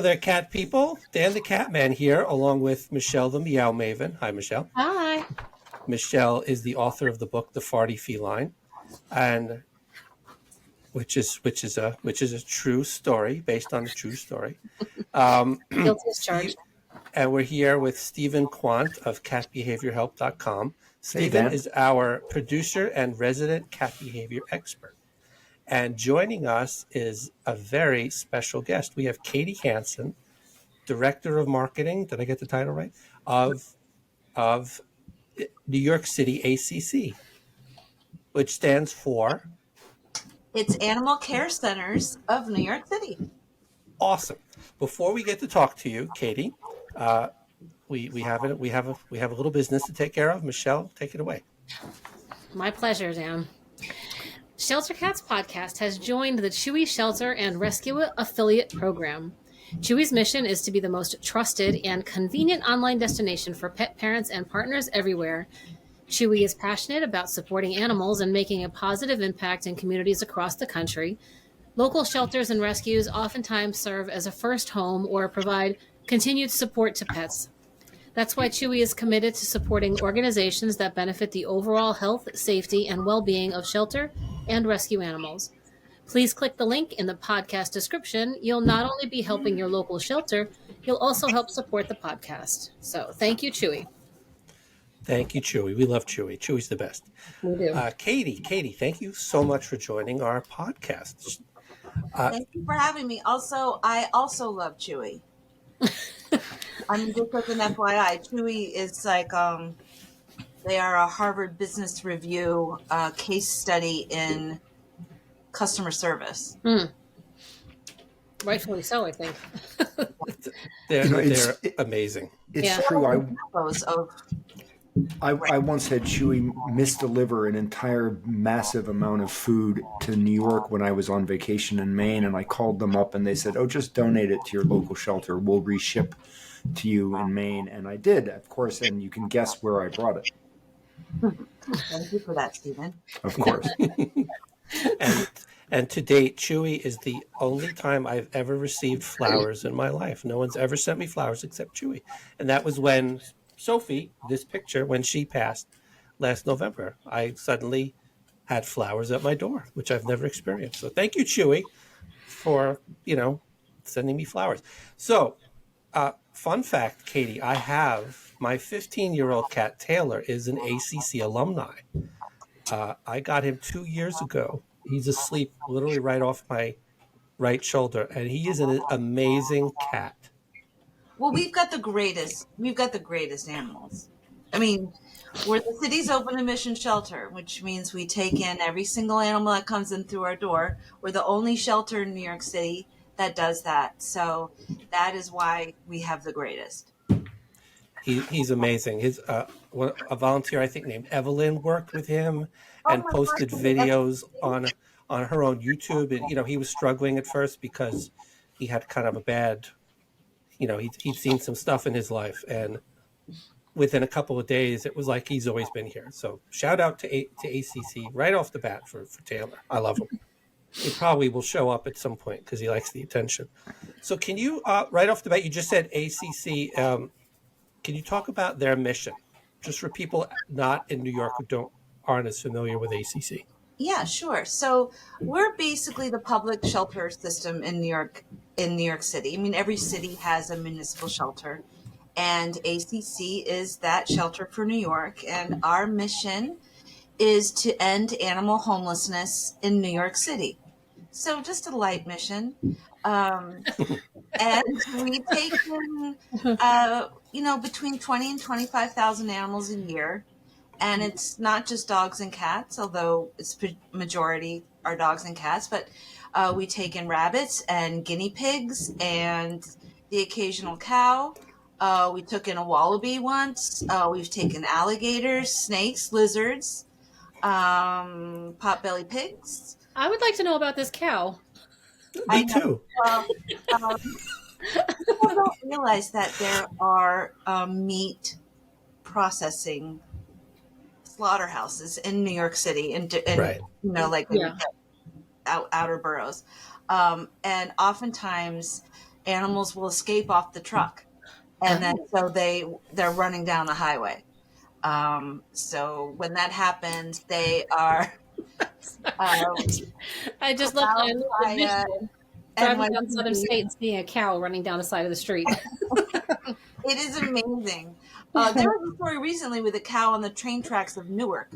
there, cat people. Dan the Catman here, along with Michelle the Meow Maven. Hi, Michelle. Hi. Michelle is the author of the book The Farty Feline, and which is a true story based on a true story. Guilty as charged. And we're here with Stephen Quant of catbehaviorhelp.com. Stephen Dan. is our producer and resident cat behavior expert. And joining us is a very special guest. We have Katy Hansen, Director of Marketing, did I get the title right? Of New York City ACC, which stands for? It's Animal Care Centers of New York City. Awesome. Before we get to talk to you, Katy, we have a little business to take care of. Michelle, take it away. My pleasure, Dan. Shelter Cats Podcast has joined the Chewy Shelter and Rescue Affiliate Program. Chewy's mission is to be the most trusted and convenient online destination for pet parents and partners everywhere. Chewy is passionate about supporting animals and making a positive impact in communities across the country. Local shelters and rescues oftentimes serve as a first home or provide continued support to pets. That's why Chewy is committed to supporting organizations that benefit the overall health, safety, and well-being of shelter and rescue animals. Please click the link in the podcast description. You'll not only be helping your local shelter, you'll also help support the podcast. So thank you, Chewy. Thank you, Chewy. We love Chewy. Chewy's the best. We do. Katy, thank you so much for joining our podcast. Thank you for having me. I also love Chewy. I mean, just as an FYI, Chewy is like, they are a Harvard Business Review case study in customer service. Rightfully so, I think. They're amazing. It's true. I Right. once had Chewy misdeliver an entire massive amount of food to New York when I was on vacation in Maine, and I called them up and they said, "Oh, just donate it to your local shelter. We'll reship to you in Maine." And I did, of course, and you can guess where I brought it. Thank you for that, Stephen. Of course. And to date, Chewy is the only time I've ever received flowers in my life. No one's ever sent me flowers except Chewy. And that was when Sophie, this picture, when she passed last November, I suddenly had flowers at my door, which I've never experienced. So thank you, Chewy, for, sending me flowers. So, fun fact, Katy, I have my 15-year-old cat, Taylor, is an ACC alumni. I got him 2 years ago. He's asleep literally right off my right shoulder, and he is an amazing cat. Well, we've got the greatest animals. I mean, we're the city's open admission shelter, which means we take in every single animal that comes in through our door. We're the only shelter in New York City that does that. So that is why we have the greatest. He's amazing. A volunteer, I think, named Evelyn worked with him and posted videos on her own YouTube. And, he was struggling at first because he had kind of a bad, he'd seen some stuff in his life. And within a couple of days, it was like he's always been here. So shout out to ACC right off the bat for Taylor. I love him. He probably will show up at some point because he likes the attention. So can you, right off the bat, you just said ACC, can you talk about their mission, just for people not in New York who aren't as familiar with ACC? Yeah, sure. So we're basically the public shelter system in New York City. I mean, every city has a municipal shelter, and ACC is that shelter for New York. And our mission is to end animal homelessness in New York City. So just a light mission. And we take in, between 20 and 25,000 animals a year. And it's not just dogs and cats, although it's majority are dogs and cats, but we take in rabbits and guinea pigs and the occasional cow. We took in a wallaby once. We've taken alligators, snakes, lizards, potbelly pigs. I would like to know about this cow. Me too. People don't realize that there are meat processing slaughterhouses in New York City and Right. outer boroughs. And oftentimes animals will escape off the truck, and then so they're running down the highway. So when that happens, they are I just love corralled the by visual. Driving down Southern NYPD. State and seeing a cow running down the side of the street. It is amazing. There was a story recently with a cow on the train tracks of Newark.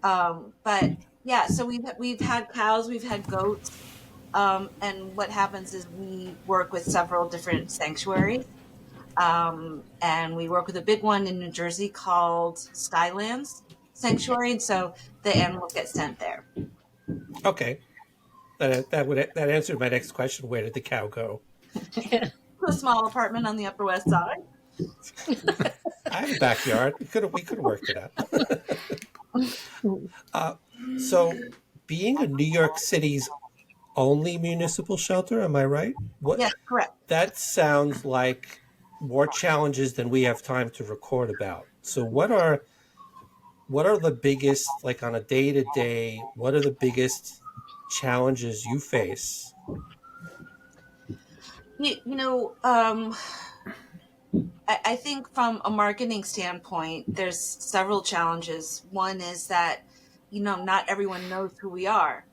But yeah, so we've had cows, we've had goats, and what happens is we work with several different sanctuaries, and we work with a big one in New Jersey called Skylands Sanctuary, and so the animals get sent there. Okay, that answered my next question. Where did the cow go? To a small apartment on the Upper West Side. I have a backyard. We could have worked it out. So, being a New York City's only municipal shelter, am I right? Yes, correct. That sounds like more challenges than we have time to record about. So, what are the biggest, like on a day to day? What are the biggest challenges you face? I think from a marketing standpoint, there's several challenges. One is that, not everyone knows who we are.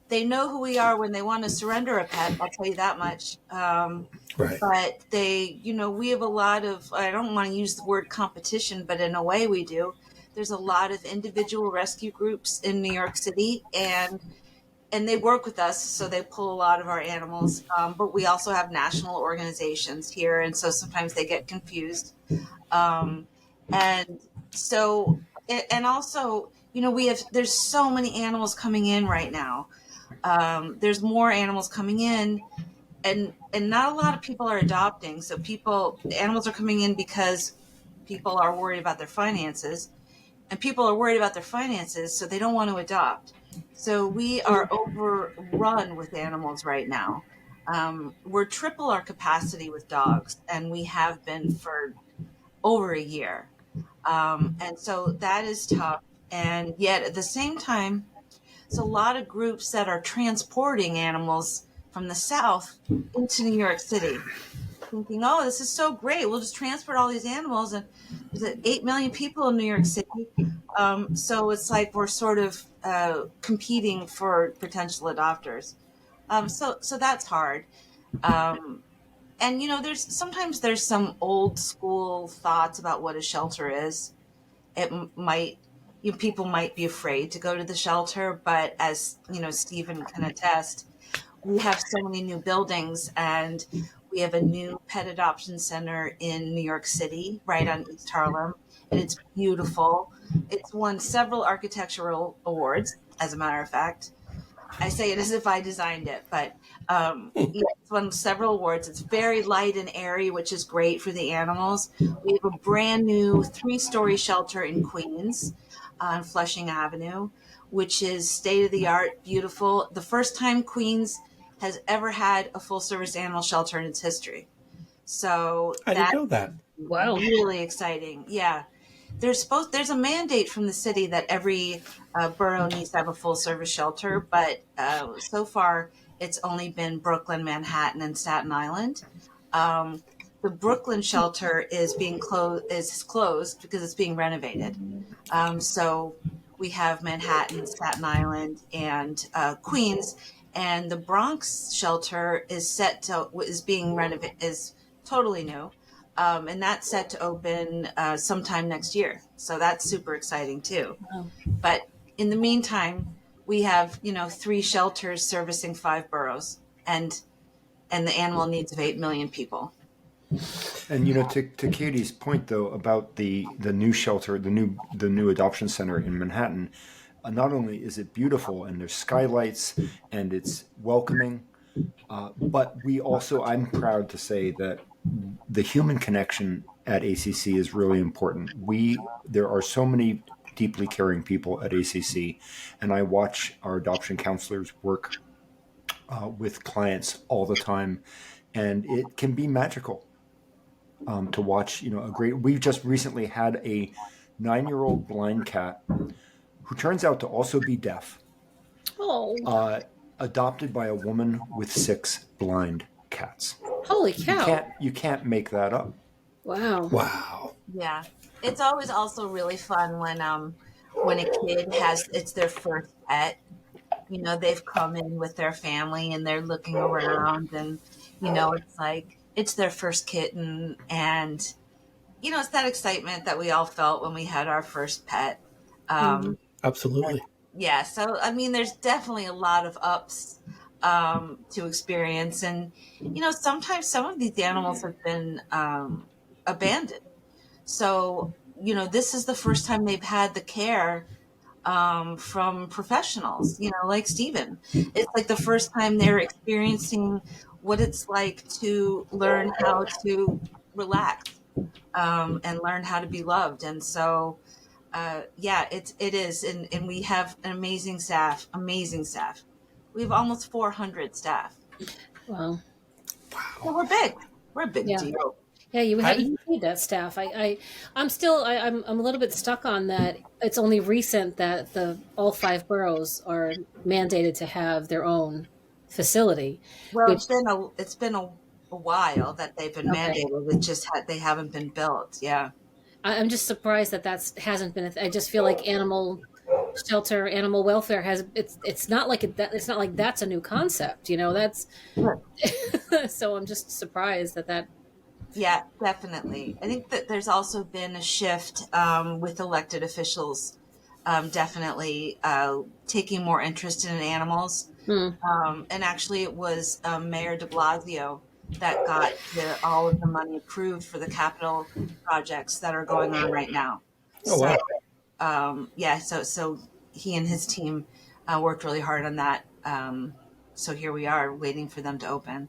They know who we are when they want to surrender a pet. I'll tell you that much. Right. But we have a lot of, I don't want to use the word competition, but in a way we do. There's a lot of individual rescue groups in New York City, and they work with us, so they pull a lot of our animals. But we also have national organizations here, and so sometimes they get confused. And so, and also, there's so many animals coming in right now. There's more animals coming in, and not a lot of people are adopting. So animals are coming in because people are worried about their finances, and people are worried about their finances, so they don't want to adopt. So we are overrun with animals right now. We're triple our capacity with dogs, and we have been for over a year. And so that is tough. And yet at the same time, it's a lot of groups that are transporting animals from the South into New York City, thinking, oh, this is so great. We'll just transport all these animals. And there's 8 million people in New York City. So it's like we're sort of competing for potential adopters. So that's hard. And, sometimes there's some old school thoughts about what a shelter is. People might be afraid to go to the shelter, but as, Stephen can attest, we have so many new buildings, and we have a new pet adoption center in New York City, right on East Harlem, and it's beautiful. It's won several architectural awards, as a matter of fact. I say it as if I designed it, but it's won several awards. It's very light and airy, which is great for the animals. We have a brand new 3-story shelter in Queens on Flushing Avenue, which is state-of-the-art, beautiful. The first time Queens has ever had a full-service animal shelter in its history. So I didn't know that. Wow. Really exciting. Yeah. There's a mandate from the city that every borough needs to have a full-service shelter, but so far it's only been Brooklyn, Manhattan, and Staten Island. The Brooklyn shelter is closed because it's being renovated. So we have Manhattan, Staten Island, and Queens, and the Bronx shelter is being renovated, is totally new. And that's set to open sometime next year. So that's super exciting too. Wow. But in the meantime, we have, 3 shelters servicing 5 boroughs and the animal needs of 8 million people. And to Katie's point though about the new shelter, the new adoption center in Manhattan, not only is it beautiful and there's skylights and it's welcoming, but I'm proud to say that the human connection at ACC is really important. There are so many deeply caring people at ACC, and I watch our adoption counselors work with clients all the time, and it can be magical to watch. We've just recently had a 9-year-old blind cat who turns out to also be deaf, Oh. adopted by a woman with 6 blind. cats. Holy cow! You can't make that up. Wow. Wow. Yeah. It's always also really fun when a kid it's their first pet. You know, they've come in with their family and they're looking around and, you know, it's like it's their first kitten and, you know, it's that excitement that we all felt when we had our first pet. Absolutely. Yeah. So, I mean, there's definitely a lot of ups to experience. And, you know, sometimes some of these animals have been abandoned. So, you know, this is the first time they've had the care from professionals, you know, like Stephen. It's like the first time they're experiencing what it's like to learn how to relax and learn how to be loved. And so, yeah, it is. And we have an amazing staff, amazing staff. We have almost 400 staff. Wow. So we're big. We're a big Yeah. deal. Yeah, How did- you need that staff. I'm still I'm a little bit stuck on that. It's only recent that all 5 boroughs are mandated to have their own facility. Well, Which it's been a while that they've been okay, mandated. It just they haven't been built. Yeah. I'm just surprised that hasn't been. I just feel like animal shelter, animal welfare has. It's not like it's not like that's a new concept. You know, that's. So I'm just surprised that. Yeah, definitely. I think that there's also been a shift with elected officials, definitely taking more interest in animals. And actually, it was Mayor de Blasio that got all of the money approved for the capital projects that are going on right now. Oh, So, wow. yeah, so he and his team worked really hard on that. So here we are waiting for them to open.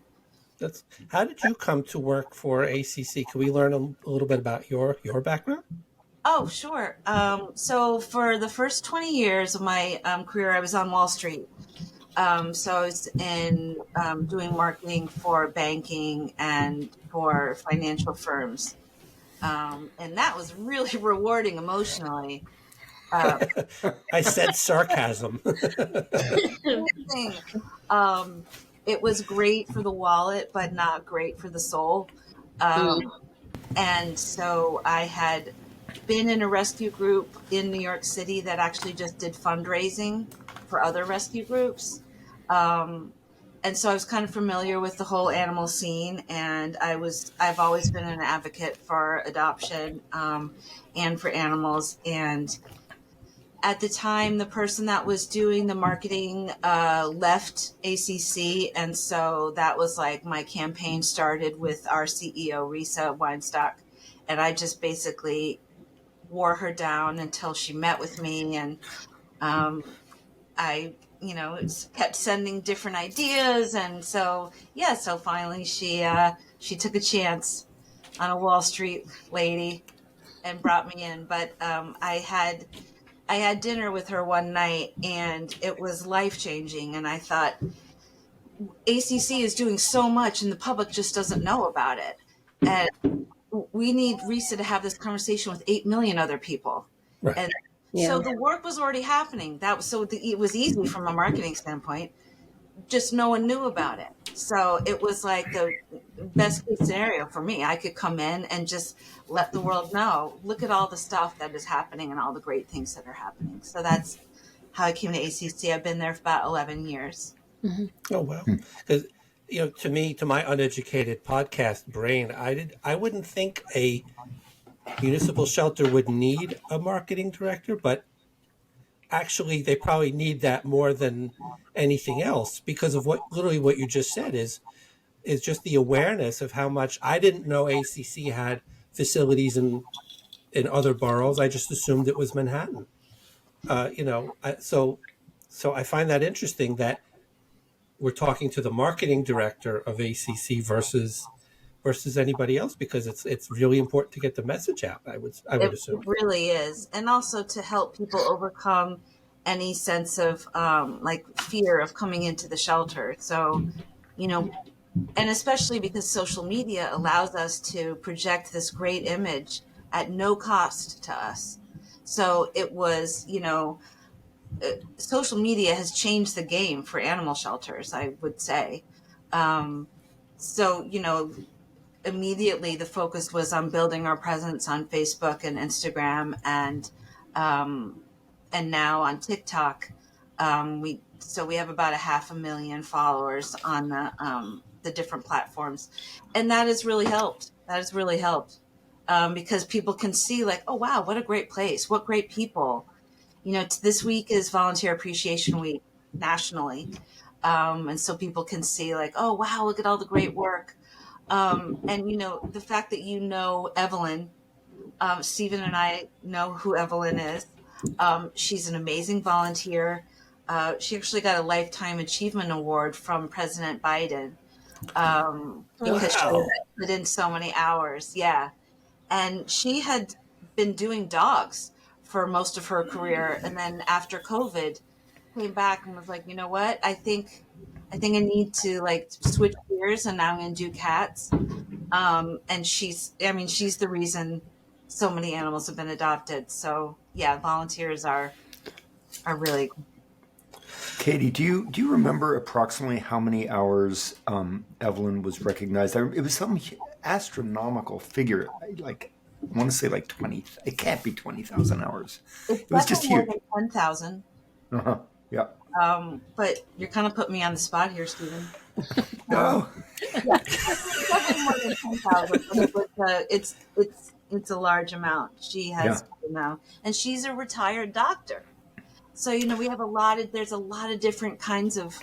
How did you come to work for ACC? Can we learn a little bit about your background? Oh, sure. So for the first 20 years of my career, I was on Wall Street. So I was doing marketing for banking and for financial firms. And that was really rewarding emotionally. I said sarcasm. Thing. It was great for the wallet, but not great for the soul. And so I had been in a rescue group in New York City that actually just did fundraising for other rescue groups. And so I was kind of familiar with the whole animal scene, and I've always been an advocate for adoption and for animals. And at the time, the person that was doing the marketing left ACC, and so that was like my campaign started with our CEO, Risa Weinstock, and I just basically wore her down until she met with me, and I, kept sending different ideas, and so finally she took a chance on a Wall Street lady and brought me in, but I had dinner with her one night and it was life-changing. And I thought, ACC is doing so much and the public just doesn't know about it. And we need Risa to have this conversation with 8 million other people. Right. And Yeah. so the work was already happening. It was easy from a marketing standpoint. Just no one knew about it. So it was like the best case scenario for me. I could come in and just let the world know, look at all the stuff that is happening and all the great things that are happening. So that's how I came to ACC. I've been there for about 11 years. Oh, wow. Because, to my uneducated podcast brain, I wouldn't think a municipal shelter would need a marketing director, but actually they probably need that more than anything else because of what you just said is just the awareness of how much. I didn't know ACC had facilities in other boroughs. I just assumed it was Manhattan. So I find that interesting that we're talking to the marketing director of ACC versus anybody else, because it's really important to get the message out. I would assume. It really is. And also to help people overcome any sense of fear of coming into the shelter. So, and especially because social media allows us to project this great image at no cost to us. So it was, social media has changed the game for animal shelters, I would say. So, immediately the focus was on building our presence on Facebook and Instagram and now on TikTok. We have about 500,000 followers on the different platforms, and that has really helped. Because people can see like, oh wow, what a great place, what great people. This week is Volunteer Appreciation Week nationally, and so people can see like, oh wow, look at all the great work. And the fact that Evelyn, Stephen and I know who Evelyn is. She's an amazing volunteer. She actually got a Lifetime Achievement Award from President Biden because she put in so many hours. Yeah. And she had been doing dogs for most of her career. And then after COVID, came back and was like, you know what? I think I need to like switch gears, and now I'm going to do cats. And she's the reason so many animals have been adopted. So yeah, volunteers are really. Katy, do you remember approximately how many hours Evelyn was recognized? It was some astronomical figure. I want to say like 20. It can't be 20,000 hours. It was just more huge. than 10,000. Yeah. But you're kind of putting me on the spot here, Stephen. No. Yeah, it's definitely more than 10,000. But it's a large amount. She has now, and she's a retired doctor. So we have there's a lot of different kinds of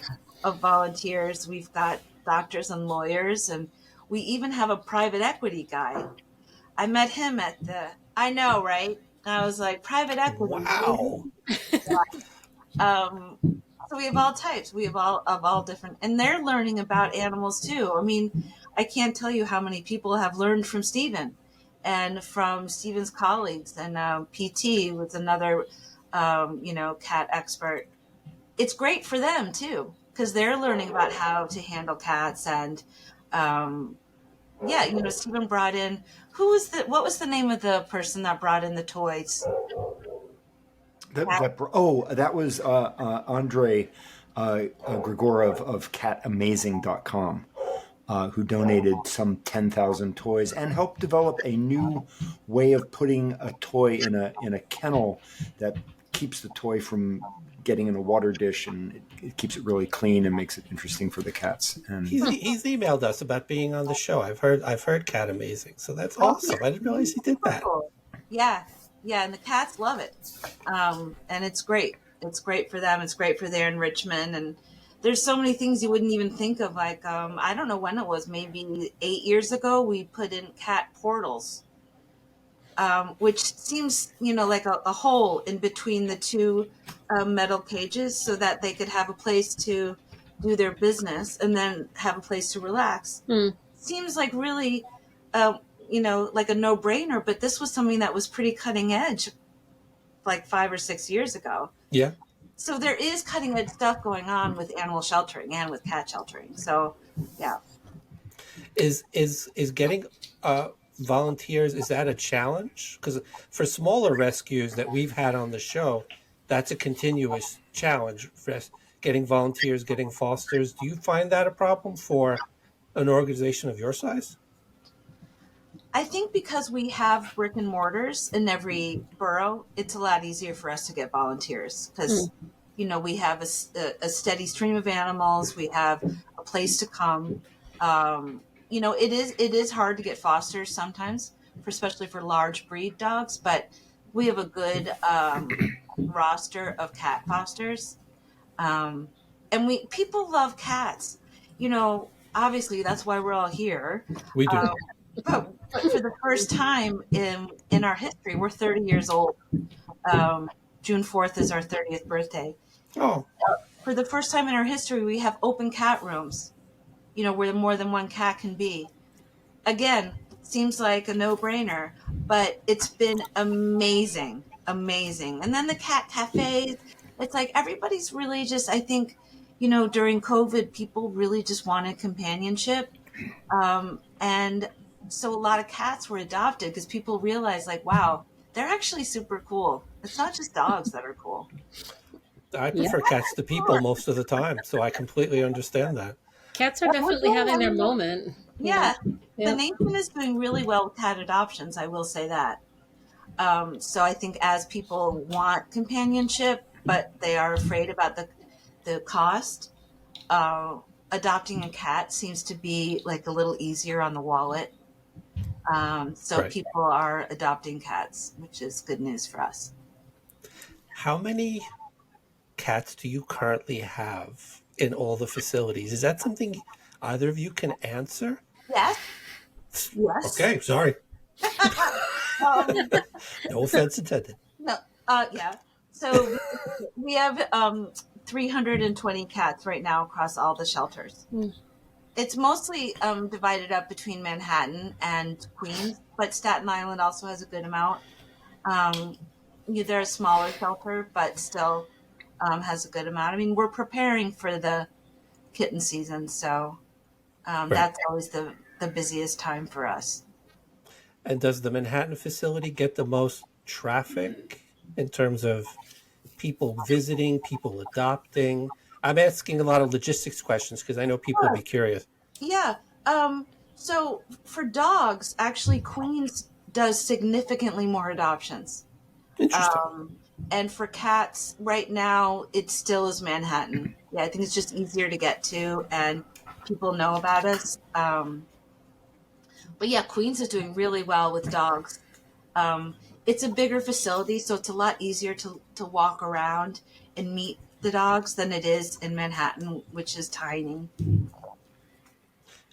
volunteers. We've got doctors and lawyers, and we even have a private equity guy. I met him I know, right? And I was like, private equity. Wow. So we have all types. We have all different, and they're learning about animals too. I mean, I can't tell you how many people have learned from Stephen and from Stephen's colleagues, and PT was another, cat expert. It's great for them too, because they're learning about how to handle cats. And Stephen brought in, what was the name of the person that brought in the toys? That was Andre Grigorov of catamazing.com, who donated some 10,000 toys and helped develop a new way of putting a toy in a kennel that keeps the toy from getting in a water dish, and it keeps it really clean and makes it interesting for the cats. And He's emailed us about being on the show. I've heard Cat Amazing, so that's awesome. I didn't realize he did that. Yeah, and the cats love it, and it's great. It's great for them. It's great for their enrichment, and there's so many things you wouldn't even think of. Like I don't know when it was, maybe 8 years ago, we put in cat portals. Which seems, like a hole in between the two metal cages, so that they could have a place to do their business and then have a place to relax. Seems like really, like a no-brainer, but this was something that was pretty cutting edge, like 5 or 6 years ago. Yeah. So there is cutting edge stuff going on with animal sheltering and with cat sheltering. So, yeah. Is getting volunteers, is that a challenge? Because for smaller rescues that we've had on the show, that's a continuous challenge for getting volunteers, getting fosters. Do you find that a problem for an organization of your size? I think because we have brick and mortars in every borough, it's a lot easier for us to get volunteers because, we have a steady stream of animals. We have a place to come. It is hard to get fosters sometimes, especially for large breed dogs, but we have a good roster of cat fosters. And people love cats. Obviously that's why we're all here. We do. But for the first time in our history, we're 30 years old. June 4th is our 30th birthday. Oh. For the first time in our history, we have open cat rooms. Where more than one cat can be. Again, seems like a no-brainer, but it's been amazing. And then the cat cafes, it's like everybody's really just, I think, during COVID, people really just wanted companionship. And so a lot of cats were adopted because people realized like, wow, they're actually super cool. It's not just dogs that are cool. I prefer cats to people most of the time, so I completely understand that. Cats are Yeah, we're definitely doing having their well. moment. Yeah, the Yeah. nation is doing really well with cat adoptions. I will say that. So I think as people want companionship, but they are afraid about the cost, uh, adopting a cat seems to be like a little easier on the wallet. So Right. people are adopting cats, which is good news for us. How many cats do you currently have in all the facilities? Is that something either of you can answer? Yes, yes. Okay, sorry. um, No offense intended. no, yeah. So we have 320 cats right now across all the shelters. Mm. It's mostly divided up between Manhattan and Queens, but Staten Island also has a good amount. Um, they're a smaller shelter, but still has a good amount. I mean, we're preparing for the kitten season, so Right. that's always the busiest time for us. And does the Manhattan facility get the most traffic in terms of people visiting, people adopting? I'm asking a lot of logistics questions because I know people will be curious. Yeah. So for dogs, actually, Queens does significantly more adoptions. Interesting. And for cats, right now, it still is Manhattan. Yeah, I think it's just easier to get to, and people know about us. But yeah, Queens is doing really well with dogs. It's a bigger facility, so it's a lot easier to walk around and meet the dogs than it is in Manhattan, which is tiny.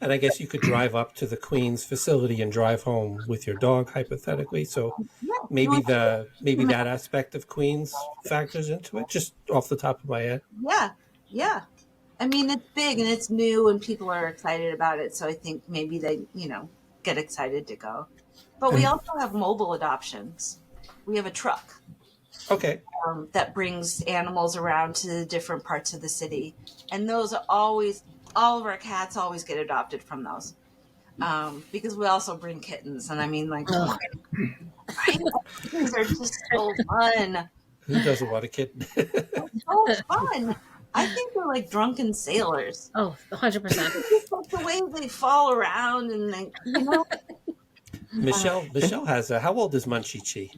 And I guess you could drive up to the Queens facility and drive home with your dog, hypothetically. So Yeah, you maybe want maybe that aspect of Queens factors into it, just off the top of my head. yeah, yeah. I mean, it's big and it's new, and people are excited about it. So I think maybe they, get excited to go. But we And also have mobile adoptions. We have a truck okay, that brings animals around to the different parts of the city, and those are always all of our cats always get adopted from those. Because we also bring kittens, and I mean, like, Oh, right? Kittens are just so fun. who doesn't want a kitten? So fun. I think they're like drunken sailors. 100%. Just like the way they fall around and Michelle has a. How old is Munchie Chi?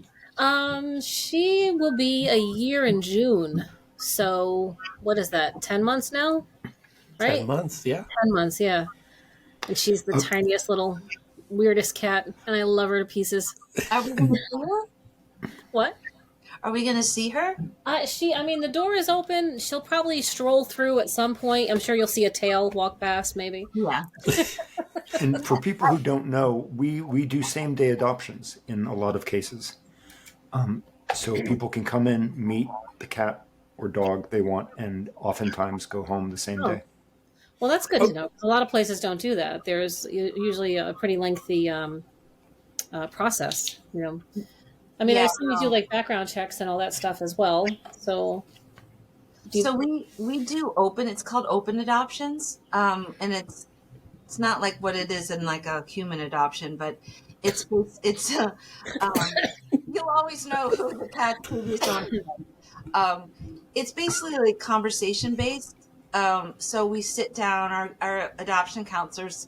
She will be a year in June. So what is that? 10 months now, 10 right? months. Yeah. 10 months, yeah. And she's the tiniest little weirdest cat, and I love her to pieces. are we gonna see her? What? Are we gonna see her? I mean, the door is open. She'll probably stroll through at some point. I'm sure you'll see a tail walk past, maybe. Yeah. And for people who don't know, we do same day adoptions in a lot of cases. So people can come in, meet the cat or dog they want, and oftentimes go home the same day. Well, that's good to know. A lot of places don't do that. There's usually a pretty lengthy process, I mean, I assume you do like background checks and all that stuff as well. So, we do open. It's called open adoptions, and it's not like what it is in like a human adoption, but it's you'll always know who the cat's previous owner is. It's basically like conversation based. So we sit down. Our adoption counselors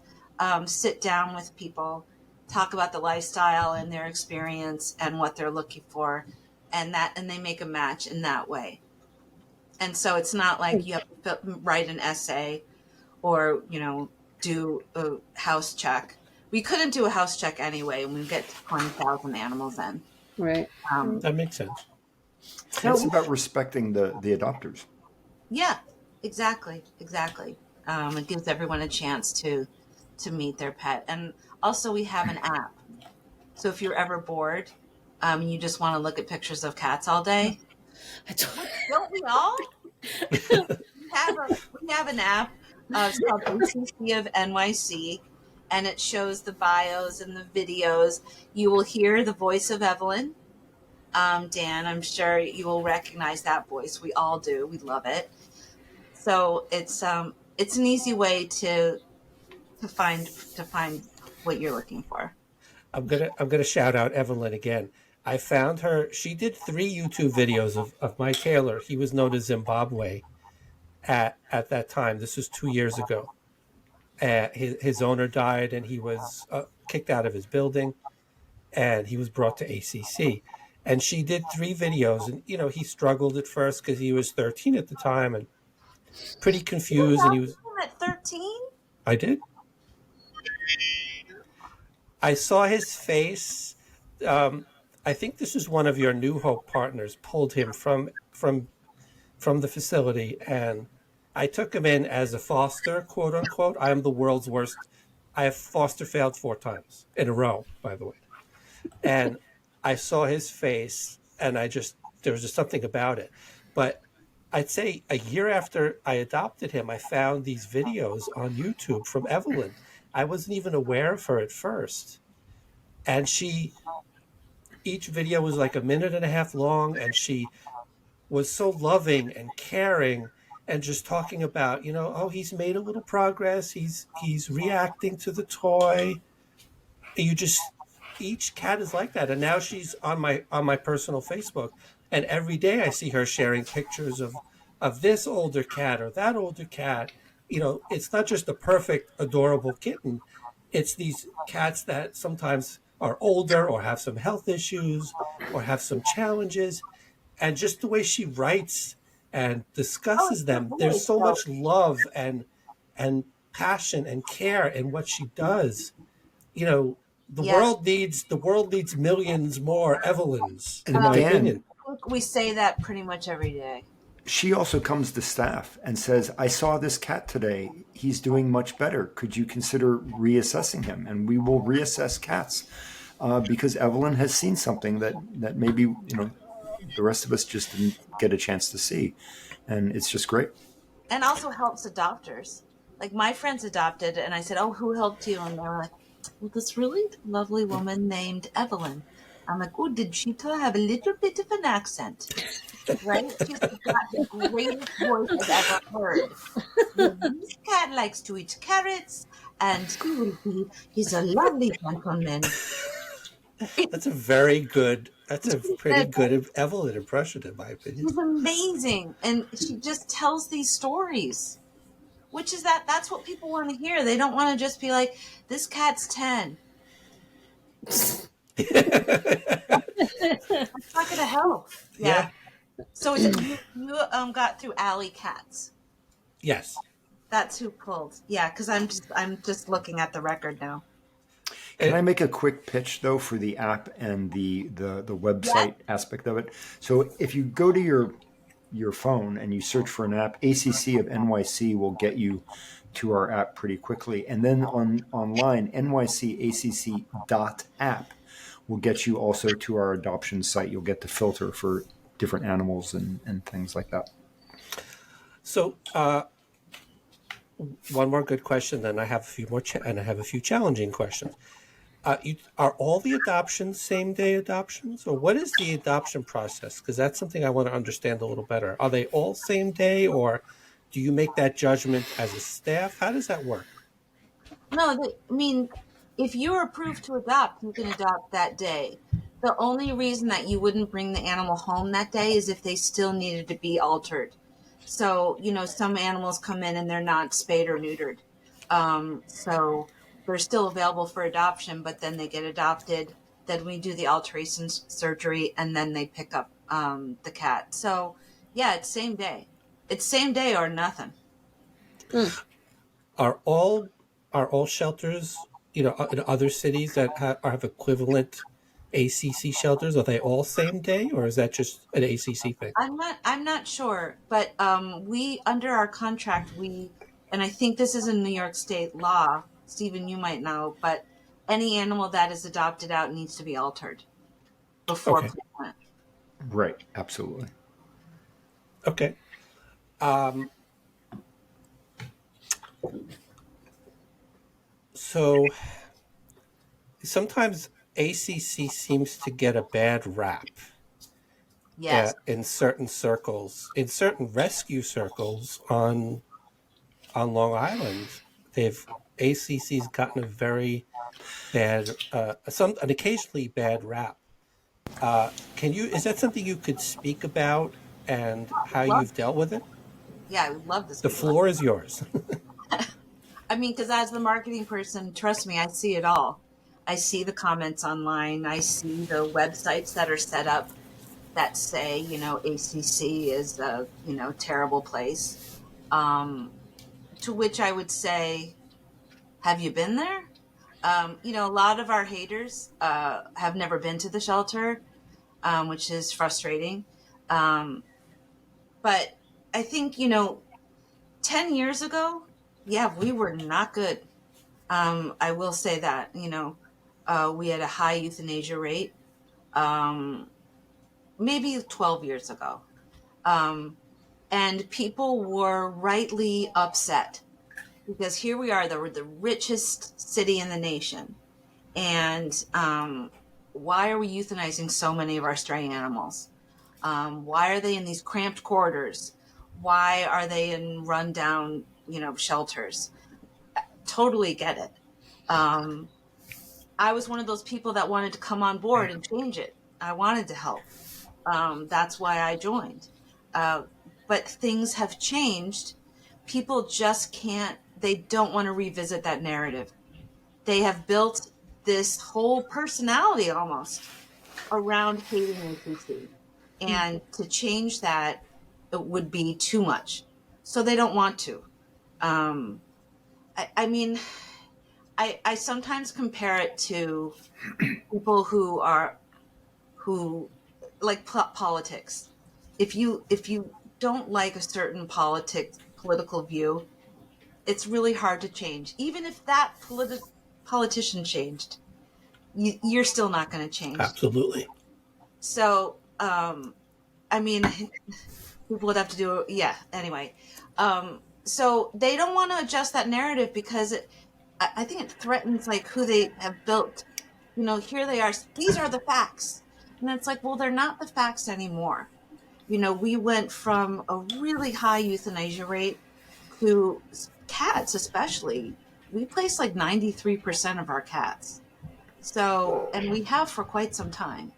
sit down with people, talk about the lifestyle and their experience and what they're looking for, and they make a match in that way. And so it's not like you have to write an essay or do a house check. We couldn't do a house check anyway, and we get 20,000 animals in. right. That makes sense. It's about respecting the adopters. Yeah, exactly. It gives everyone a chance to meet their pet. And also we have an app. So if you're ever bored, and you just want to look at pictures of cats all day, don't we all? We have an app. It's called ACC of NYC, and it shows the bios and the videos. You will hear the voice of Evelyn. Dan, I'm sure you will recognize that voice. We all do. We love it. So it's an easy way to find what you're looking for. I'm gonna shout out Evelyn again. I found her. She did 3 YouTube videos of my Taylor. He was known as Zimbabwe at that time. This was 2 years ago. his owner died, and he was kicked out of his building, and he was brought to ACC. And she did 3 videos, and he struggled at first because he was 13 at the time and pretty You confused. And he adopted was, him at 13? I did. I saw his face. I think this is one of your New Hope partners pulled him from the facility, and I took him in as a foster, quote unquote. I am the world's worst. I have foster failed 4 times in a row, by the way. And I saw his face, and there was just something about it. But I'd say a year after I adopted him, I found these videos on YouTube from Evelyn. I wasn't even aware of her at first. And each video was like a minute and a half long, and she was so loving and caring and just talking about, oh, he's made a little progress. He's reacting to the toy. Each cat is like that. And now she's on my personal Facebook, and every day I see her sharing pictures of this older cat or that older cat. It's not just a perfect, adorable kitten. It's these cats that sometimes are older or have some health issues or have some challenges. And just the way she writes and discusses them, there's so much love and passion and care in what she does. The world needs millions more Evelyns, in my opinion. We say that pretty much every day. She also comes to staff and says, I saw this cat today. He's doing much better. Could you consider reassessing him? And we will reassess cats because Evelyn has seen something that maybe, the rest of us just didn't get a chance to see. And it's just great. And also helps adopters. Like my friends adopted, and I said, oh, who helped you? And they were like, well, this really lovely woman named Evelyn. I'm like, oh, did she have a little bit of an accent? Right? She's got the greatest voice I've ever heard. This cat likes to eat carrots, and he's a lovely gentleman. That's a pretty good Evelyn impression, in my opinion. She's amazing. And she just tells these stories, which is that's what people want to hear. They don't want to just be like, this cat's 10. That's not going to help. Yeah. So is it, you got through Alley Cats? Yes. That's who pulled. Yeah, because I'm just looking at the record now. Can I make a quick pitch though for the app and the website aspect of it? So if you go to your phone and you search for an app, ACC of NYC will get you to our app pretty quickly, and then online nycacc.app will get you also to our adoption site. You'll get the filter for different animals and things like that. So one more good question, then I have a few more and I have a few challenging questions. Are all the adoptions same-day adoptions, or what is the adoption process? Because that's something I want to understand a little better. Are they all same day, or do you make that judgment as a staff? How does that work? No, if you're approved to adopt, you can adopt that day. The only reason that you wouldn't bring the animal home that day is if they still needed to be altered. So, some animals come in and they're not spayed or neutered. So they're still available for adoption, but then they get adopted. Then we do the alteration surgery, and then they pick up the cat. So, yeah, it's same day. It's same day or nothing. Are all shelters, in other cities that have equivalent ACC shelters, are they all same day, or is that just an ACC thing? I'm not sure, but we, under our contract, and I think this is a New York State law, Stephen, you might know, but any animal that is adopted out needs to be altered before placement. Right, absolutely. Okay. So sometimes ACC seems to get a bad rap. Yes. In certain circles, in certain rescue circles on Long Island, ACC's gotten a very bad, an occasionally bad rap. Is that something you could speak about and how you've dealt with it? Yeah, I would love this. The floor is yours. I mean, because as the marketing person, trust me, I see it all. I see the comments online. I see the websites that are set up that say, ACC is a, terrible place. Um, to which I would say, have you been there? A lot of our haters have never been to the shelter, which is frustrating. Um, but I think, 10 years ago, yeah, we were not good. I will say that, we had a high euthanasia rate, um, maybe 12 years ago. Um, and people were rightly upset because here we are, the richest city in the nation. And why are we euthanizing so many of our stray animals? Why are they in these cramped quarters? Why are they in rundown, shelters? Totally get it. Um, I was one of those people that wanted to come on board and change it. I wanted to help. That's why I joined. Uh, but things have changed. People just can't, they don't want to revisit that narrative. They have built this whole personality almost around hating ACC. And to change that, it would be too much. So they don't want to. Um, I mean, I sometimes compare it to people who like politics. If you don't like a certain political view, it's really hard to change. Even if that politician changed, you're still not going to change. Absolutely. So, I mean, people would have to do, yeah, anyway. So they don't want to adjust that narrative because I think it threatens like who they have built. Here they are. These are the facts. And it's like, well, they're not the facts anymore. We went from a really high euthanasia rate to cats, especially. We place like 93% of our cats. So, and we have for quite some time.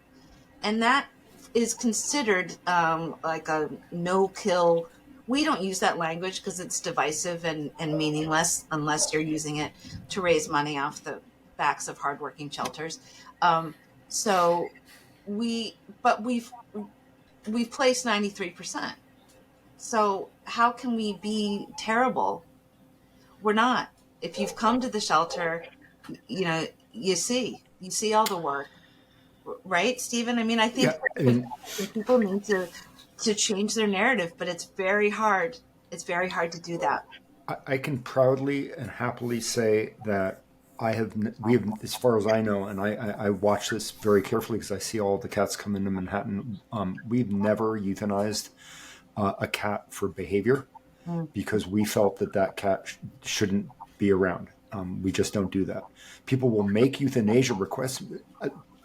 And that is considered like a no-kill. We don't use that language because it's divisive and meaningless unless you're using it to raise money off the backs of hardworking shelters. So but we've placed 93%. So how can we be terrible? We're not. If you've come to the shelter, you see all the work. Right, Stephen? I mean, I think people need to change their narrative, but it's very hard. It's very hard to do that. I can proudly and happily say that we have, as far as I know, and I watch this very carefully because I see all the cats come into Manhattan. We've never euthanized a cat for behavior because we felt that cat shouldn't be around. We just don't do that. People will make euthanasia requests.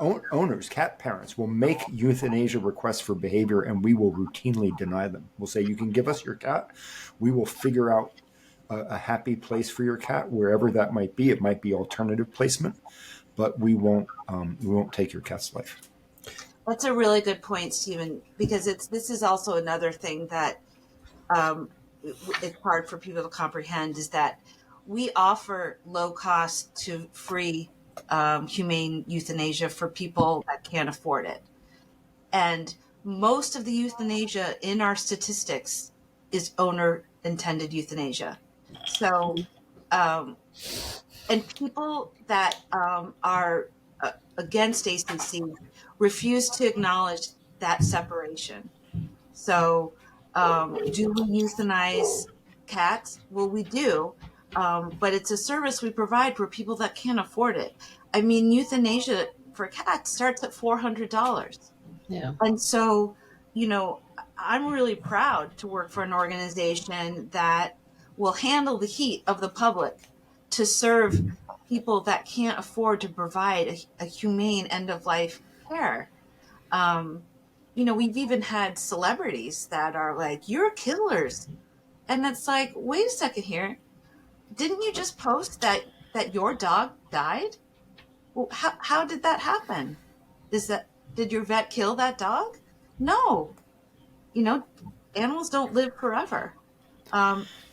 Owners, cat parents will make euthanasia requests for behavior, and we will routinely deny them. We'll say, you can give us your cat. We will figure out a happy place for your cat, wherever that might be. It might be alternative placement, but we won't take your cat's life. That's a really good point, Stephen, because this is also another thing that it's hard for people to comprehend is that we offer low cost to free humane euthanasia for people that can't afford it. And most of the euthanasia in our statistics is owner intended euthanasia. So, and people that are against ACC refuse to acknowledge that separation. So, do we euthanize cats? Well, we do. But it's a service we provide for people that can't afford it. I mean, euthanasia for cats starts at $400. Yeah. And so, I'm really proud to work for an organization that will handle the heat of the public to serve people that can't afford to provide a humane end-of-life care. We've even had celebrities that are like, you're killers. And it's like, wait a second here. Didn't you just post that your dog died? Well, how did that happen? Did your vet kill that dog? No. Animals don't live forever.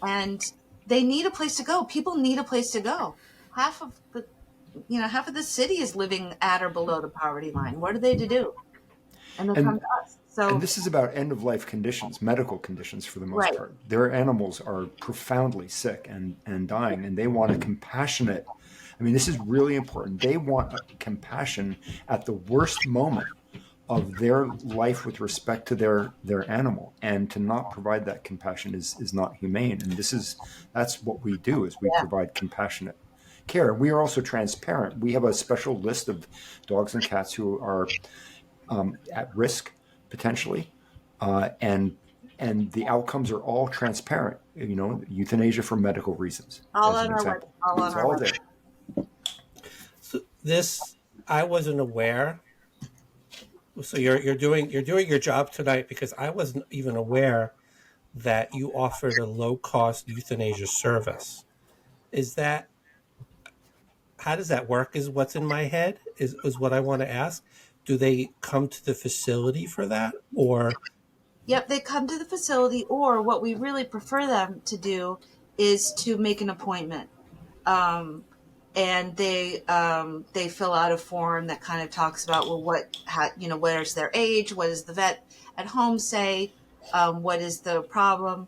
And they need a place to go. People need a place to go. Half of the city is living at or below the poverty line. What are they to do? And they come And to us. So, this is about end of life conditions, medical conditions for the most right. part. Their animals are profoundly sick and dying, and they want a compassionate. I mean, this is really important. They want compassion at the worst moment of their life with respect to their animal, and to not provide that compassion is not humane. And that's what we do, is we Yeah. provide compassionate care. We are also transparent. We have a special list of dogs and cats who are at risk potentially, and the outcomes are all transparent. Euthanasia for medical reasons, All as on an our web, example. all on It's our all website. there. So this, I wasn't aware. So you're doing your job tonight, because I wasn't even aware that you offered a low cost euthanasia service. Is that, how does that work? Is what's in my head is what I want to ask. Do they come to the facility for that, or Yep, they come to the facility, or what we really prefer them to do is to make an appointment. And they fill out a form that kind of talks about, well, where's their age, what does the vet at home say, what is the problem,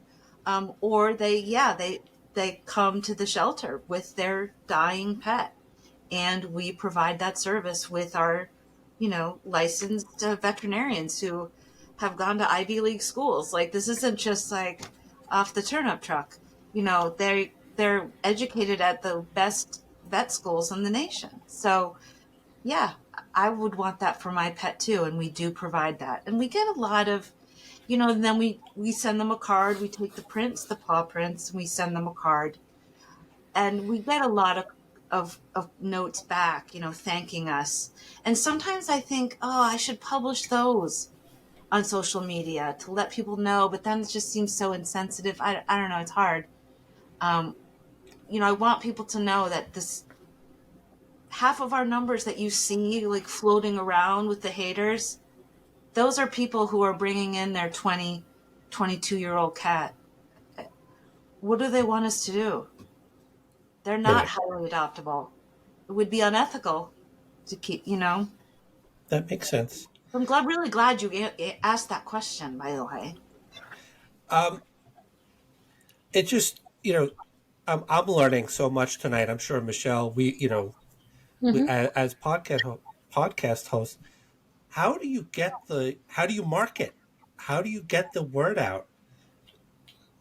or they come to the shelter with their dying pet, and we provide that service with our licensed veterinarians who have gone to Ivy League schools. Like, this isn't just like off the turnip truck. They're educated at the best vet schools in the nation. So yeah, I would want that for my pet too, and we do provide that. And we get a lot of, and then we send them a card. We take the prints, the paw prints, and we send them a card, and we get a lot of notes back, thanking us. And sometimes I think, oh, I should publish those on social media to let people know, but then it just seems so insensitive. I don't know. It's hard. Um, I want people to know that this half of our numbers that you see like floating around with the haters, those are people who are bringing in their 22-year-old cat. What do they want us to do? They're not right? highly adoptable. It would be unethical to keep. That makes sense. I'm really glad you asked that question, by the way. Um, it just, I'm learning so much tonight. I'm sure Michelle, Mm-hmm. as podcast hosts, how do you market? How do you get the word out?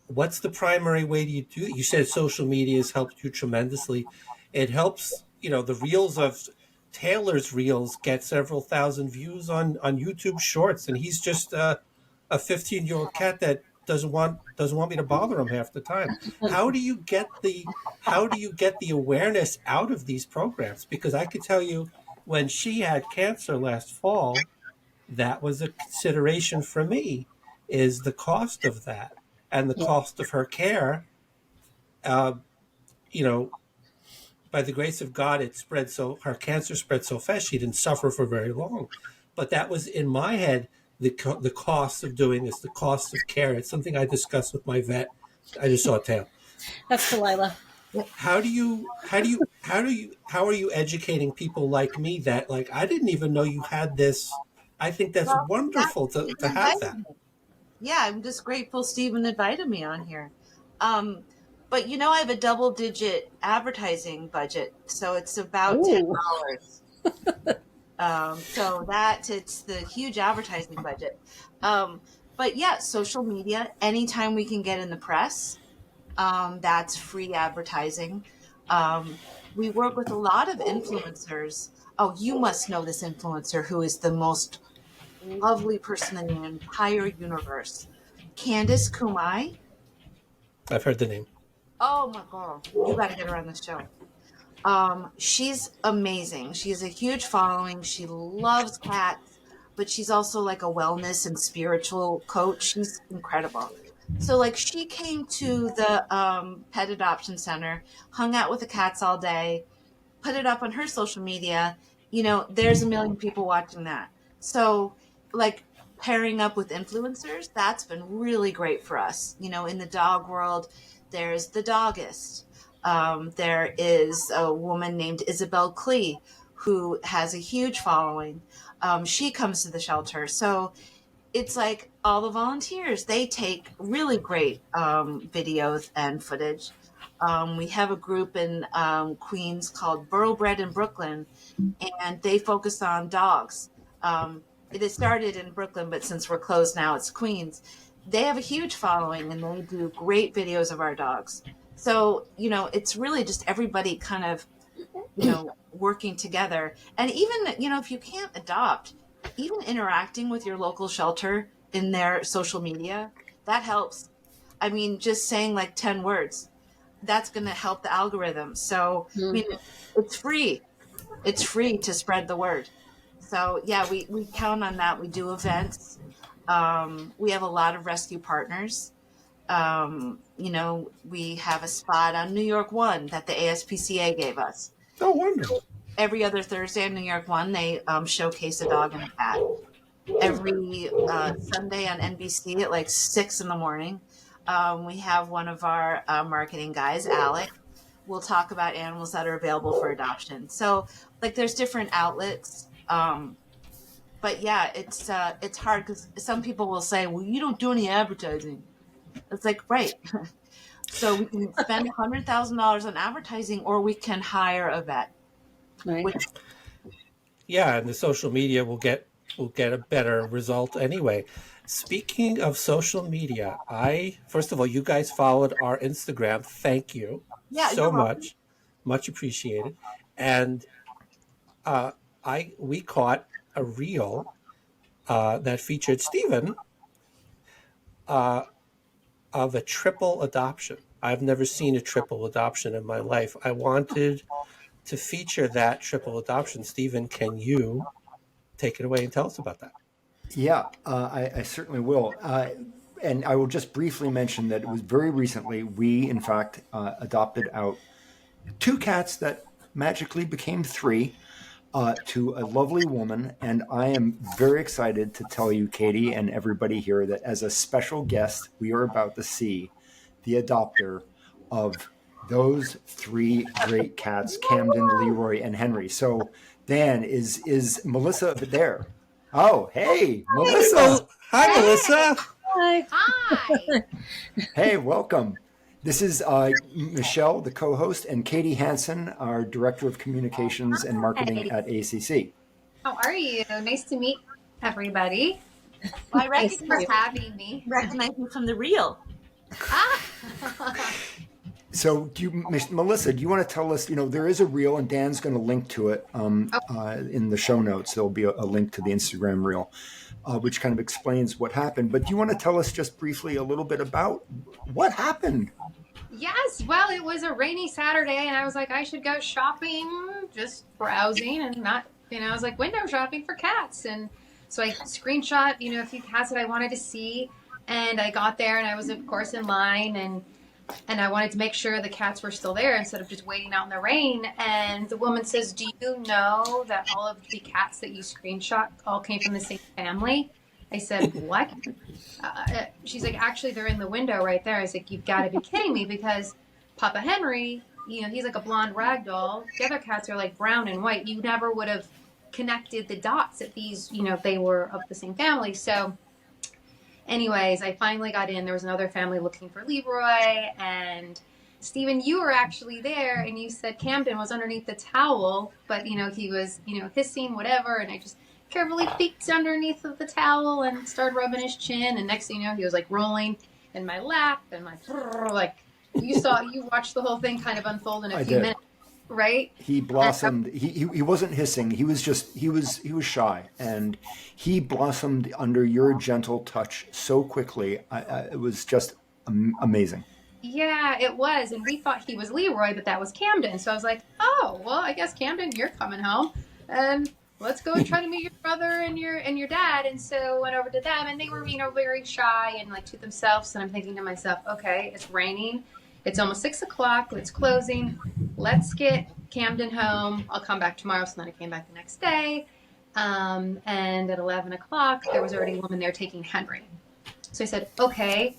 What's the primary way do you do it? You said social media has helped you tremendously. It helps, the reels of Taylor's reels get several thousand views on YouTube Shorts, and he's just a 15-year-old cat that doesn't want me to bother him half the time. How do you get the awareness out of these programs? Because I could tell you, when she had cancer last fall, that was a consideration for me, is the cost of that and the Yeah. cost of her care. Uh, you know, by the grace of God, her cancer spread so fast, she didn't suffer for very long. But that was in my head, the cost of doing this, the cost of care. It's something I discussed with my vet. I just saw a tail. That's Delilah. How are you educating people like me that, like, I didn't even know you had this? I think that's Well, wonderful to Stephen have invited that. me. Yeah, I'm just grateful Stephen invited me on here. But I have a double-digit advertising budget, so it's about Ooh. $10. So it's the huge advertising budget. But yeah, social media, anytime we can get in the press, that's free advertising. We work with a lot of influencers. Oh, you must know this influencer who is the most lovely person in the entire universe. Candace Kumai. I've heard the name. Oh my God. You got to get her on the show. She's amazing. She has a huge following. She loves cats, but she's also like a wellness and spiritual coach. She's incredible. So like she came to the pet adoption center, hung out with the cats all day, put it up on her social media. There's a million people watching that. So like pairing up with influencers, that's been really great for us. In the dog world, There's the Doggist. There is a woman named Isabel Klee who has a huge following. She comes to the shelter. So it's like all the volunteers, they take really great videos and footage. We have a group in Queens called Borough Bred in Brooklyn, and they focus on dogs. It started in Brooklyn, but since we're closed now, it's Queens. They have a huge following, and they do great videos of our dogs. So, it's really just everybody kind of, working together. And even, if you can't adopt, even interacting with your local shelter in their social media, that helps. I mean, just saying like 10 words, that's going to help the algorithm. So, I mean, it's free. It's free to spread the word. So, yeah, we count on that. We do events. We have a lot of rescue partners. We have a spot on New York One that the ASPCA gave us. Oh, wonderful. Every other Thursday on New York One, they showcase a dog and a cat. Every Sunday on NBC at like 6 in the morning, we have one of our marketing guys, Alec, will talk about animals that are available for adoption. So, like, there's different outlets. But yeah, it's hard because some people will say, well, you don't do any advertising. It's like, right. So we can spend $100,000 on advertising, or we can hire a vet. Right. Yeah, and the social media will get a better result anyway. Speaking of social media, first of all, you guys followed our Instagram. Thank you so much. Much appreciated. And we caught a reel that featured Stephen of a triple adoption. I've never seen a triple adoption in my life. I wanted to feature that triple adoption. Stephen, can you take it away and tell us about that? Yeah, I certainly will. And I will just briefly mention that it was very recently we, in fact, adopted out 2 cats that magically became 3 to a lovely woman. And I am very excited to tell you, Katy, and everybody here, that as a special guest, we are about to see the adopter of those 3 great cats, Camden, Leroy, and Henry. So, Dan, is Melissa there? Oh, hey, Melissa. Hi, Melissa. Hi. Hey, welcome. This is Michelle, the co-host, and Katy Hansen, our Director of Communications and Marketing at ACC. How are you? Nice to meet everybody. Well, I Thanks for having me. recognize you from the reel. So, Melissa, do you want to tell us, there is a reel, and Dan's going to link to it in the show notes. There'll be a link to the Instagram reel, which kind of explains what happened. But do you want to tell us just briefly a little bit about what happened? Yes, well, it was a rainy Saturday, and I was like, I should go shopping, just browsing, and not, I was like, window shopping for cats. And so I screenshot, a few cats that I wanted to see, and I got there, and I was, of course, in line, and I wanted to make sure the cats were still there instead of just waiting out in the rain. And the woman says, do you know that all of the cats that you screenshot all came from the same family? I said, what? She's like, actually, they're in the window right there. I was like, you've got to be kidding me, because Papa Henry, he's like a blonde rag doll. The other cats are like brown and white. You never would have connected the dots that these, they were of the same family. So anyways, I finally got in. There was another family looking for Leroy, and Stephen, you were actually there, and you said Camden was underneath the towel, but he was, hissing, whatever, and I just carefully peeked underneath of the towel and started rubbing his chin, and next thing you know, he was like rolling in my lap, and like you watched the whole thing kind of unfold in a few minutes, right? He blossomed. He wasn't hissing. He was shy, and he blossomed under your gentle touch so quickly. It was just amazing. Yeah, it was, and we thought he was Leroy, but that was Camden. So I was like, oh, well, I guess Camden, you're coming home, and let's go and try to meet your brother and your dad. And so went over to them, and they were, very shy and like to themselves. And I'm thinking to myself, okay, it's raining. It's almost 6 o'clock. It's closing. Let's get Camden home. I'll come back tomorrow. So then I came back the next day. And at 11 o'clock, there was already a woman there taking Henry. So I said, okay,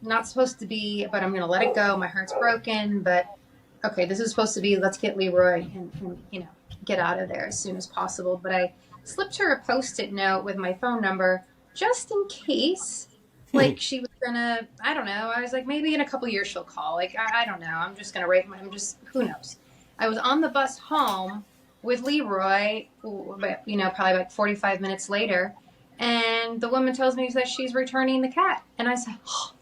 not supposed to be, but I'm going to let it go. My heart's broken, but okay, this is supposed to be, let's get Leroy and get out of there as soon as possible. But I slipped her a Post-it note with my phone number just in case, like she was gonna, I don't know. I was like, maybe in a couple years she'll call. Like, I don't know. I'm just gonna who knows? I was on the bus home with Leroy, probably like 45 minutes later, and the woman tells me that she's returning the cat, and I said, oh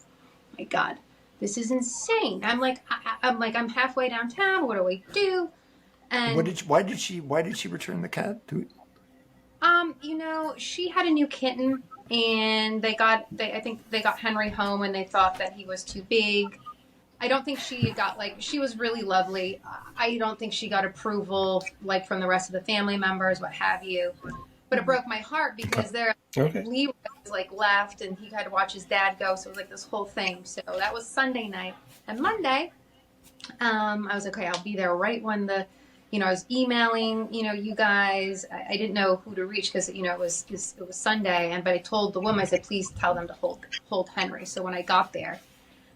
my God, this is insane. I'm like, I'm halfway downtown. What do we do? And why did she return the cat? she had a new kitten, and I think they got Henry home, and they thought that he was too big. I don't think she she was really lovely. I don't think she got approval from the rest of the family members, what have you. But it broke my heart because Leroy was left, and he had to watch his dad go. So it was this whole thing. So that was Sunday night. And Monday, I was like, okay, I'll be there right when I was emailing, you guys. I didn't know who to reach because, it was Sunday. But I told the woman, I said, please tell them to hold Henry. So when I got there,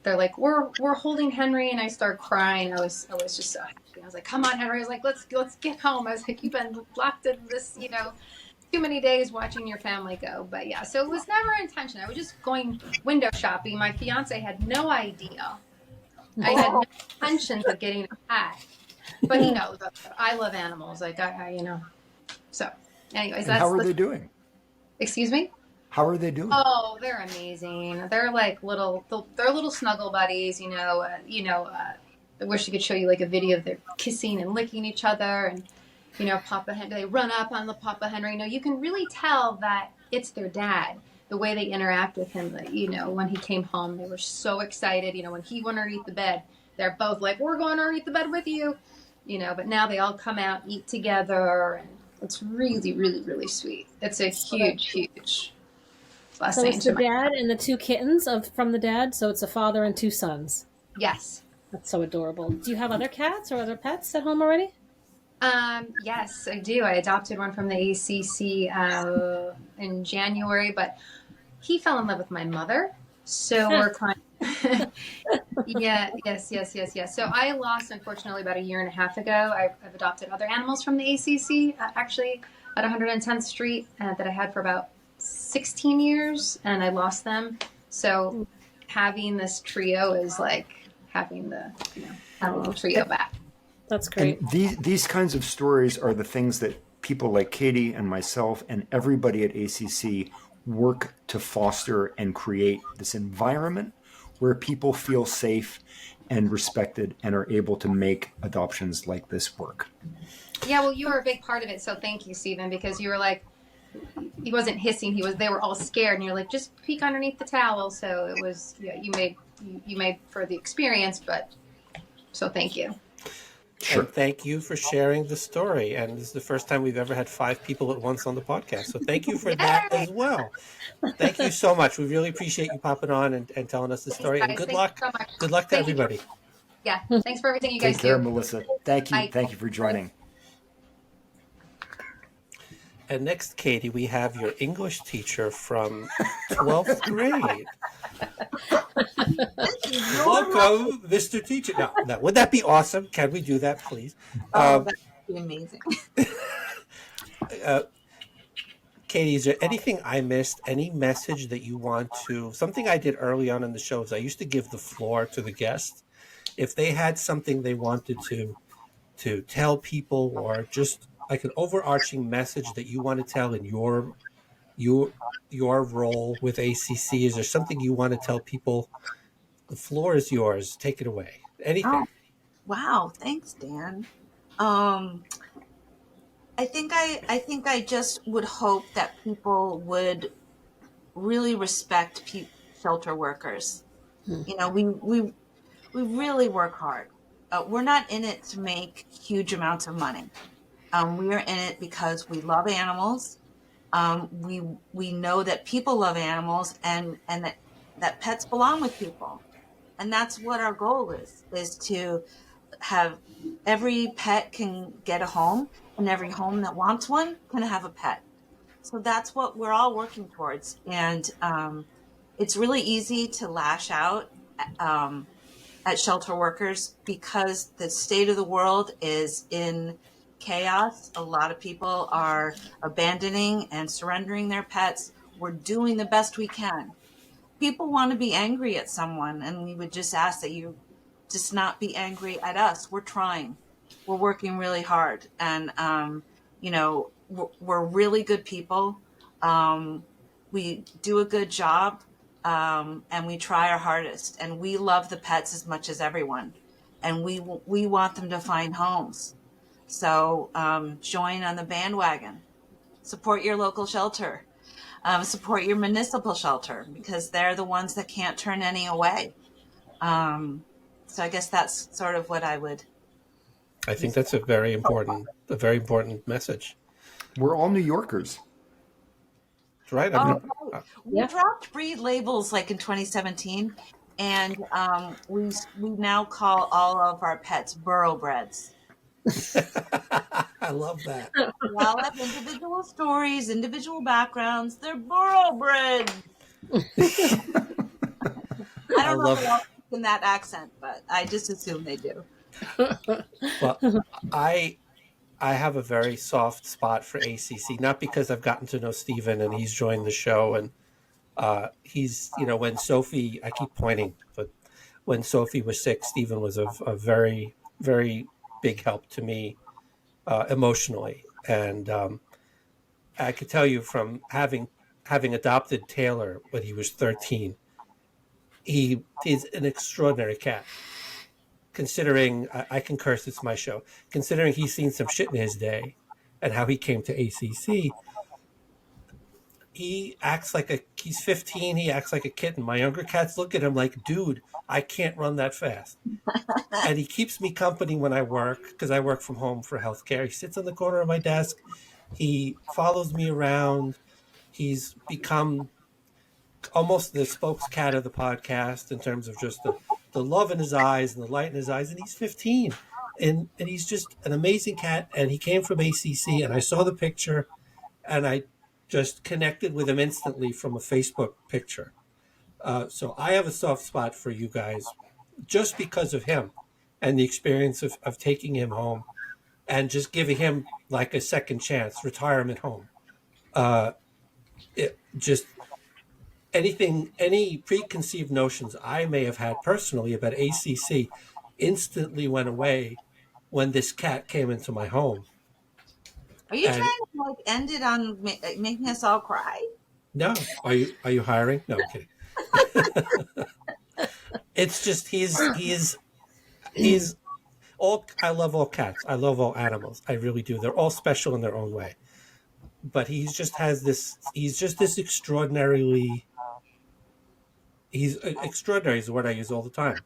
they're like, we're holding Henry. And I started crying. I was just so happy. I was like, come on, Henry. I was like, let's get home. I was like, you've been locked in this, too many days watching your family go. But yeah, so it was never intention. I was just going window shopping. My fiance had no idea. I had no intentions of getting a cat. But he knows I love animals. So anyways, how are they doing? Excuse me? How are they doing? Oh, they're amazing. They're little snuggle buddies, I wish I could show you a video of them kissing and licking each other, and Papa Henry, they run up on the Papa Henry. You can really tell that it's their dad, the way they interact with him. When he came home, they were so excited. When he went underneath the bed, they're both like, we're going underneath the bed with you. But now they all come out, eat together, and it's really, really, really sweet. It's a huge blessing. So it's the dad and the two kittens from the dad. So it's a father and two sons. Yes. That's so adorable. Do you have other cats or other pets at home already? Yes, I do. I adopted one from the ACC in January, but he fell in love with my mother. So we're kind of, yes. So I lost, unfortunately, about 1.5 years ago. I've adopted other animals from the ACC, actually, at 110th Street that I had for about 16 years, and I lost them. So having this trio is like having the trio back. That's great. And these kinds of stories are the things that people like Katy and myself and everybody at ACC work to foster and create this environment where people feel safe and respected and are able to make adoptions like this work. Yeah, well, you were a big part of it, so thank you, Stephen, because you were like, he wasn't hissing, they were all scared, and you're like, just peek underneath the towel. So it was, you made for the experience, but so thank you. Sure. And thank you for sharing the story. And this is the first time we've ever had 5 people at once on the podcast. So thank you for that as well. Thank you so much. We really appreciate you popping on and telling us the story. And good luck. So much. Good luck to everybody. Yeah. Thanks for everything you guys Take care, do. Melissa. Thank you. Bye. Thank you for joining. And next, Katy, we have your English teacher from 12th grade. Welcome, Mr. Teacher. Now, would that be awesome? Can we do that, please? That would be amazing. Katy, is there anything I missed? Any message that you want to? Something I did early on in the show is I used to give the floor to the guests. If they had something they wanted to tell people, or just like an overarching message that you want to tell in your role with ACC, is there something you want to tell people? The floor is yours. Take it away. Anything. Oh, wow. Thanks, Dan. I think I just would hope that people would really respect shelter workers. We really work hard. We're not in it to make huge amounts of money. We are in it because we love animals. We know that people love animals, and that pets belong with people. And that's what our goal is to have every pet can get a home, and every home that wants one can have a pet. So that's what we're all working towards. And it's really easy to lash out at shelter workers because the state of the world is in chaos. A lot of people are abandoning and surrendering their pets. We're doing the best we can. People want to be angry at someone, and we would just ask that you just not be angry at us. We're trying. We're working really hard, and we're really good people. We do a good job, and we try our hardest, and we love the pets as much as everyone, and we want them to find homes. So join on the bandwagon. Support your local shelter. Support your municipal shelter because they're the ones that can't turn any away. So I guess that's sort of what I would. I think that's a very important message. We're all New Yorkers. That's right. We dropped breed labels like in 2017, and we now call all of our pets boroughbreds. I love that. They all have individual stories, individual backgrounds. They're boroughbreds. I don't know if they all speak in that accent, but I just assume they do. Well, I have a very soft spot for ACC, not because I've gotten to know Stephen and he's joined the show, and he's, when Sophie, I keep pointing, but when Sophie was sick, Stephen was a very, very big help to me emotionally. And I could tell you from having adopted Taylor when he was 13, he is an extraordinary cat. Considering, I can curse, it's my show, considering he's seen some shit in his day and how he came to ACC, he acts like he's 15, he acts like a kitten. My younger cats look at him like, dude, I can't run that fast. And he keeps me company when I work, because I work from home for healthcare. He sits on the corner of my desk. He follows me around. He's become almost the spokes cat of the podcast in terms of just the love in his eyes and the light in his eyes. And he's 15. And he's just an amazing cat. And he came from ACC, and I saw the picture, and I just connected with him instantly from a Facebook picture. So I have a soft spot for you guys just because of him and the experience of taking him home and just giving him like a second chance, retirement home. Any preconceived notions I may have had personally about ACC instantly went away when this cat came into my home. Are you trying to end it on making us all cry? No. Are you hiring? No, I'm kidding. It's just he's all. I love all cats. I love all animals. I really do. They're all special in their own way. But he's just this extraordinarily. He's extraordinary is the word I use all the time.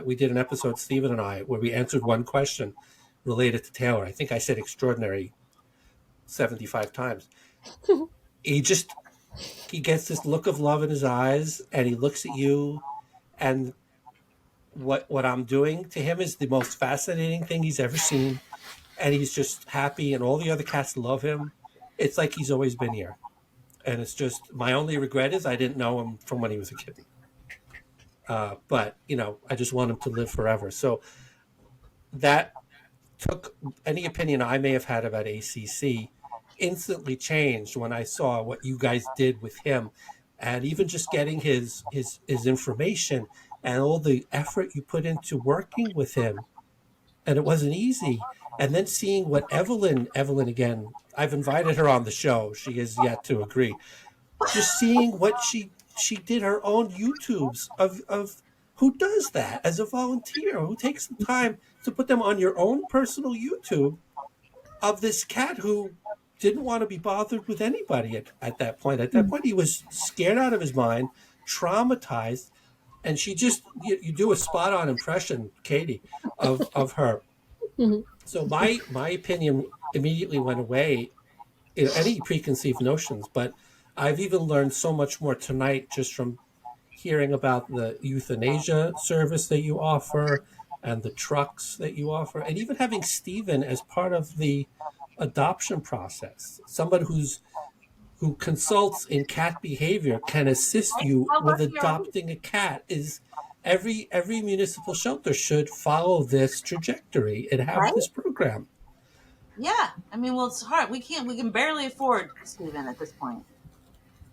We did an episode, Stephen and I, where we answered one question related to Taylor. I think I said extraordinary 75 times. He gets this look of love in his eyes, and he looks at you, and what I'm doing to him is the most fascinating thing he's ever seen, and he's just happy, and all the other cats love him. It's like he's always been here, and it's just, my only regret is I didn't know him from when he was a kitten. But I just want him to live forever. So that took any opinion I may have had about ACC instantly changed when I saw what you guys did with him, and even just getting his information and all the effort you put into working with him. And it wasn't easy. And then seeing what Evelyn again, I've invited her on the show. She has yet to agree. Just seeing what she did her own YouTubes of who does that as a volunteer, who takes the time to put them on your own personal YouTube of this cat who didn't want to be bothered with anybody at that point. At that point, he was scared out of his mind, traumatized, and she just, you do a spot-on impression, Katy, of her. Mm-hmm. So my opinion immediately went away, any preconceived notions, but I've even learned so much more tonight just from hearing about the euthanasia service that you offer and the trucks that you offer, and even having Stephen as part of the adoption process. Somebody who consults in cat behavior can assist you with adopting a cat is every municipal shelter should follow this trajectory and have Right? this program. Yeah. I mean, well, it's hard. We can barely afford Stephen at this point.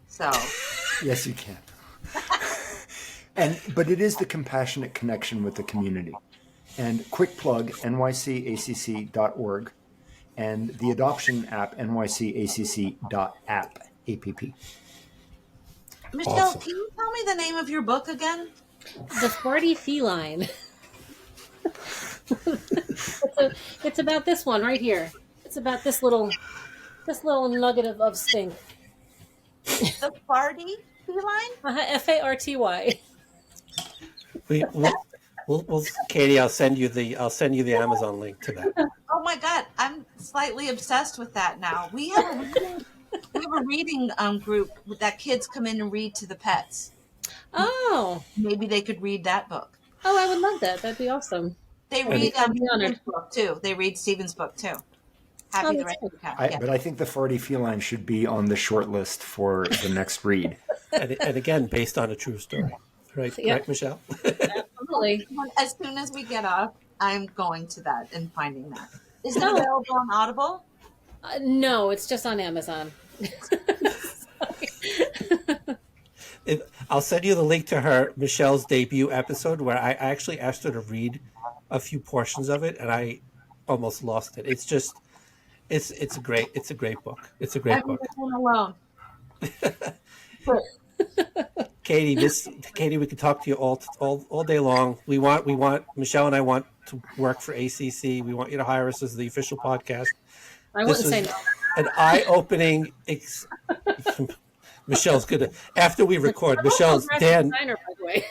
So, Yes, you can. But it is the compassionate connection with the community. And quick plug, nycacc.org, and the adoption app, nycacc.app, app. Michelle, Awesome. can you tell me the name of your book again? The Farty Feline. It's about this one right here. It's about this little nugget of stink. The Farty Feline? Farty. We'll Katie, I'll send you the Amazon link to that. Oh my God, I'm slightly obsessed with that now. We have a reading group that kids come in and read to the pets. Oh. Maybe they could read that book. Oh, I would love that. That'd be awesome. They read Stephen's book too. They read Stephen's book too. Happy the Rescue Cat. Yeah. But I think the Farty Feline should be on the short list for the next read. And again, based on a true story. Right, Yep. right, Michelle? Absolutely. As soon as we get off, I'm going to that and finding that. Is it available on Audible? No, it's just on Amazon. I'll send you the link to Michelle's debut episode where I actually asked her to read a few portions of it, and I almost lost it. It's just, it's a great book. It's a great book. Alone. Katie, we could talk to you all day long. We want Michelle and I want to work for ACC. We want you to hire us as the official podcast. I wouldn't say no. An eye-opening. Michelle's gonna, after we record. Michelle's Dan. Designer, by the way.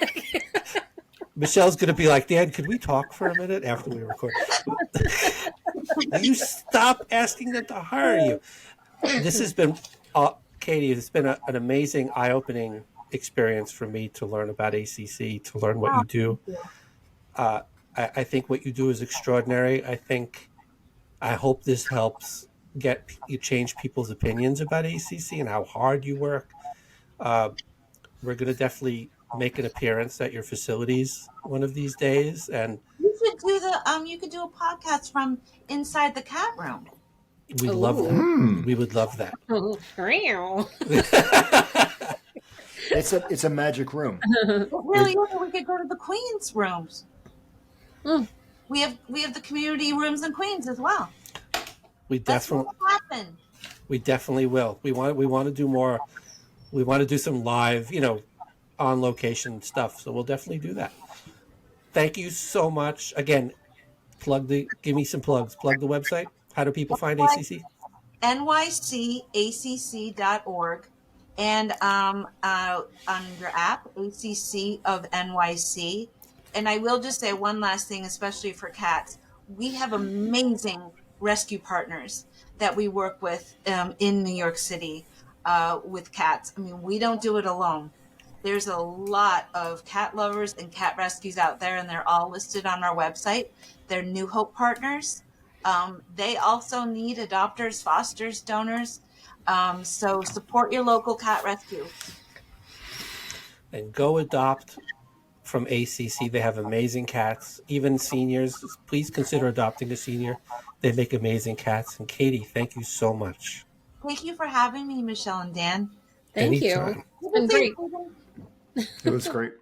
Michelle's gonna be like, Dan, could we talk for a minute after we record? You stop asking them to hire you. This has been, Katie. It's been an amazing, eye-opening experience for me to learn about ACC, to learn what you do. I think what you do is extraordinary. I hope this helps you change people's opinions about ACC and how hard you work. We're going to definitely make an appearance at your facilities one of these days, and you should do you could do a podcast from inside the cat room. we'd love that. We would love that. It's a magic room. Really, we could go to the Queens rooms. We have the community rooms in Queens as well. We That's definitely. what will happen. We definitely will. We want to do more. We want to do some live, on location stuff. So we'll definitely do that. Thank you so much. Again, give me some plugs. Plug the website. How do people find ACC? nycacc.org and on your app, ACC of NYC. And I will just say one last thing, especially for cats. We have amazing rescue partners that we work with in New York City with cats. I mean, we don't do it alone. There's a lot of cat lovers and cat rescues out there, and they're all listed on our website. They're New Hope partners. They also need adopters, fosters, donors. So support your local cat rescue. And go adopt from ACC. They have amazing cats. Even seniors, please consider adopting a senior. They make amazing cats. And Katie, thank you so much. Thank you for having me, Michelle and Dan. Thank Anytime. you. It's been great. It was great.